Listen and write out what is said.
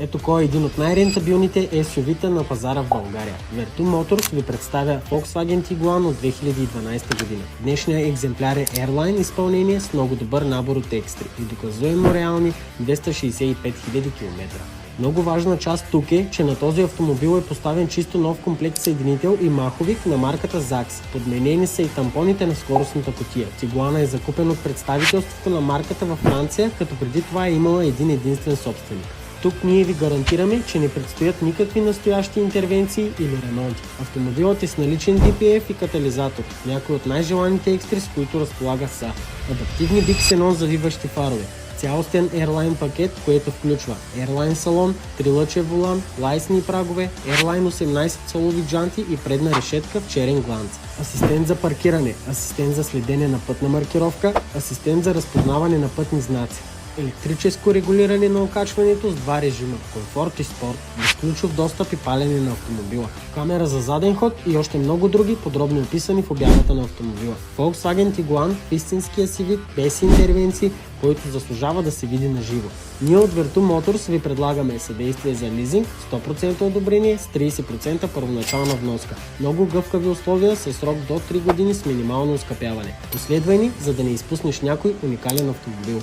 Ето кой е един от най-рентабилните SUV-та на пазара в България. Vertu Motors ви представя Volkswagen Tiguan от 2012 година. Днешният екземпляр е Airline изпълнение с много добър набор от екстри и доказуемо реални 265 000 км. Много важна част тук е, че на този автомобил е поставен чисто нов комплект съединител и маховик на марката ZAX. Подменени са и тампоните на скоростната кутия. Тигуана е закупен от представителството на марката във Франция, като преди това е имала един единствен собственик. Тук ние ви гарантираме, че не предстоят никакви настоящи интервенции или ремонти. Автомобилът е с наличен DPF и катализатор. Някои от най-желаните екстри, с които разполага са адаптивни биксенон завиващи фарове, цялостен Airline пакет, което включва Airline салон, трилъчев волан, лайсни прагове, Airline 18-солови джанти и предна решетка в черен гланц, асистент за паркиране, асистент за следене на пътна маркировка, асистент за разпознаване на пътни знаци, електрическо регулиране на окачването с два режима – комфорт и спорт, безключов достъп и палене на автомобила, камера за заден ход и още много други, подробно описани в обявата на автомобила. Volkswagen Tiguan в истинския си вид, без интервенции, който заслужава да се види на живо. Ние от Vertu Motors ви предлагаме съдействие за лизинг, 100% одобрение с 30% първоначална вноска. Много гъвкави условия със срок до 3 години с минимално оскъпяване. Последвай ни, за да не изпуснеш някой уникален автомобил.